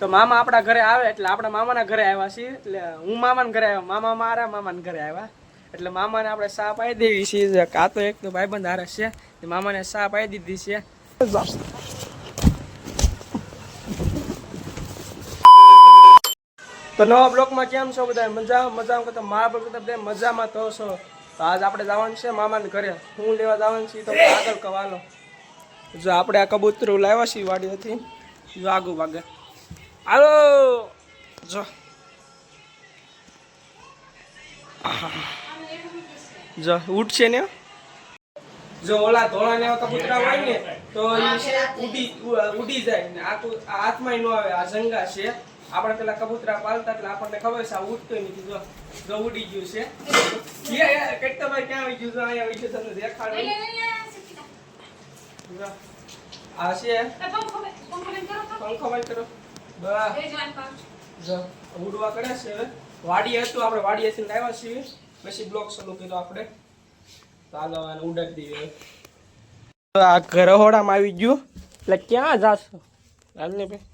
તો મામા આપણા ઘરે આવે એટલે આપણા મામાના ઘરે આવ્યા છીએ એટલે હું મામાના ઘરે આવ્યો, મામા મારા મામાના ઘરે આવ્યા એટલે મામાને આપણે સા પાઈ દેવી છીએ. આ તો એક તો ભાઈબંધ હારે છે, મામાને સા પાઈ દીધી છે. તો નવા બ્લોકમાં કેમ છો બધા? મજામાં કરતા મારા બ્લોક બધા મજામાં તો છો. તો આજ આપણે જવાનું છે મામાને ઘરે. હું લેવા જવાનું છીએ તો આગળ કવાલો. જો આપણે આ કબૂતરું લાવ્યા છીએ વાડીએથી. જો આગું ભાગે હાલો જો જો ઉઠશે ને. જો ઓલા ધોળા ને કબૂતરા હોય ને તો ઉડી જાય ને હાથમાં ન આવે. આ જંગા છે. આપણે પેલા કબૂતરા પાલતા એટલે આપણને ખબર છે આ ઉડતો નથી. જો ઉડી ગયું છે. કેટલા ભાઈ ક્યાં આવી ગયું? અહીંયા આવી ગયું, તમને દેખાડો. આ છે પંખો બંધ કરો. જો ઉડવા કરે છે. હવે વાડી હતું, આપણે વાડીએથી લાવ્યા છીએ, પછી બ્લોક ચાલુ કર્યો આપણે. તો હાલો આને ઉડાડી દઈએ. આ ઘરહોડામાં આવી ગયું એટલે ક્યાં જાશો? હાલ ને ભાઈ.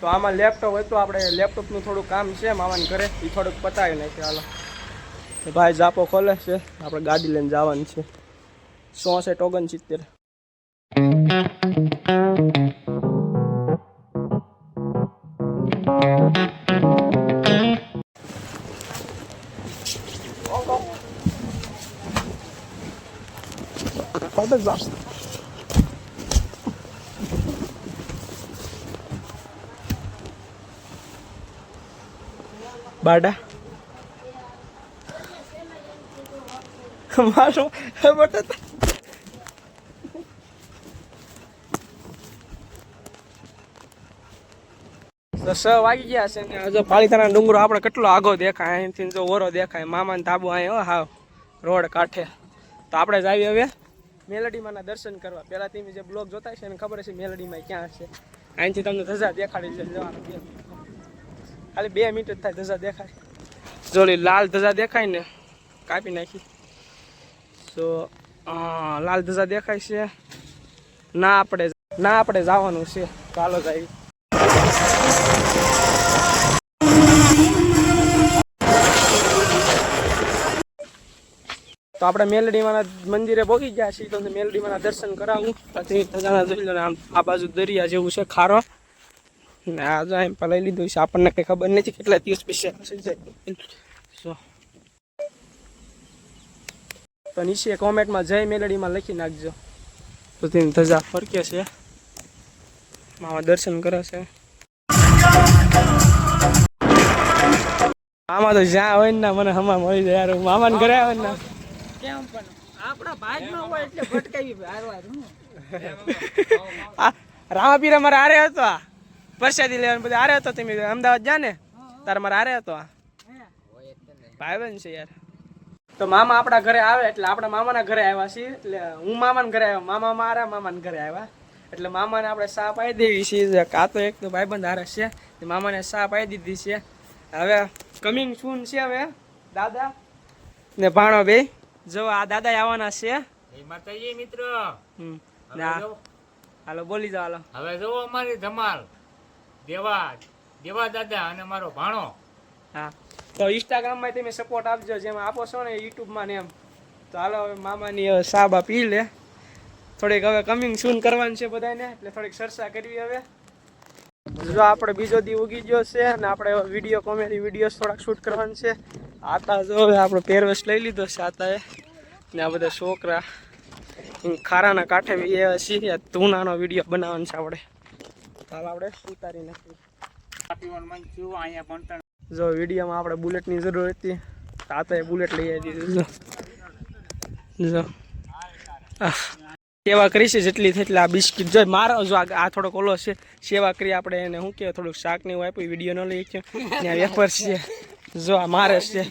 તો આમાં લેપટોપ હતું, આપણે લેપટોપનું થોડું કામ છે મામાને ઘરે, એ થોડુંક પતાવી નાખ્યું. હાલો ભાઈ જાપો ખોલે છે, આપણે ગાડી લઈને જવાનું છે. 6469 બાડા મારો બટા તો 6 વાગી ગયા છે ને જો પાલીતાણા ડુંગરો આપણે કેટલો આગો દેખાય. અહીંથી જો ઓરો દેખાય. મામાને તાબુ અહીં હાવ રોડ કાંઠે. તો આપણે જ આવી હવે મેલડીમાંના દર્શન કરવા. પહેલાં તમે જે બ્લોગ જોતા છે એને ખબર છે મેલડીમાં ક્યાં છે. અહીંથી તમને ધજા દેખાડી છે. જવાનું ખાલી 2 મિનિટ જ થાય ધજા દેખાય. જોલી લાલ ધજા દેખાય ને કાપી નાખી. તો લાલ ધજા દેખાય છે. ના આપણે જવાનું છે. ચાલો જાય. તો આપણે મેલડીમાંના મંદિરે પહોંચી ગયા છીએ. તમને મેલડીમાંના દર્શન કરાવું. પછી ધજાના જોઈ લો ને આ બાજુ દરિયા જેવું છે ખારો ને. આ જો એમ લઈ લીધું છે. આપણને કઈ ખબર નથી કેટલા દિવસ પછી તો નીચે કોમેન્ટમાં જય મેલડીમાં લખી નાખજો. તો તેની ધજા ફરકે છે. મામા દર્શન કરે છે. આમાં તો જ્યાં હોય ને મને હમા મળી જાય યાર. મામાને ઘરે આવે ને કેમ પણ આપણા ભાગમાં હોય એટલે ભટકાવી રામાપીરા મારે આરે હતો. આ પ્રસાદી લેવાનું બધું આરે હતો. તમે અમદાવાદ જા ને તારે મારે આરે હતો. આ ભાઈબંધ છે યાર. તો મામા આપણા ઘરે આવે એટલે આપણા મામાના ઘરે આવ્યા છીએ. એટલે હું મામાના ઘરે આવ્યો, મામા મારા મામાના ઘરે આવ્યા એટલે મામાને આપણે સા પાઈ દેવી છીએ. આ તો એક તો ભાઈબંધ હારે છે, મામાને સા પાઈ દીધી છે. હવે કમિંગ સૂન છે. હવે દાદા ને ભાણો બે જો આ દાદા આવવાના છે. માતાજી મિત્ર હાલો બોલી જાઓ. હાલો હવે જો અમારી ધમાલ દેવા દાદા અને મારો ભાણો. હા તો ઇન્સ્ટાગ્રામમાં તમે સપોર્ટ આપજો જેમ આપો છો ને યુટ્યુબમાં ને એમ. તો હાલો હવે મામાની સાબા પી લે. થોડીક હવે કમિંગ સૂન કરવાનું છે બધાને એટલે થોડીક ચર્ચા કરવી. હવે જો આપણે બીજો દી ઉગી ગયો છે અને આપણે વિડીયો કોમેડી વિડીયો થોડાક શૂટ કરવાનું છે. આતા જો હવે આપણો પહેરવેશ લઈ લીધો છે આતાએ ને આ બધા છોકરા ખારાના કાંઠે એ છીએ. ધૂનાનો વિડીયો બનાવવાનો છે આપણે. હાલ આપણે ઉતારી નાખીએ. જો વિડીયોમાં આપણે બુલેટની જરૂર હતી. આતાએ બુલેટ લઈ આવી દીધું. જો સેવા કરી છે જેટલી થઈ એટલે આ બિસ્કિટ જો મારો જો આ થોડોક ઓલો છે સેવા કરી આપણે એને શું કહેવાય થોડુંક શાક ને એવું આપ્યું વિડીયો ન લઈ ગયો ત્યાં વેફર છે. જો આ મારે છે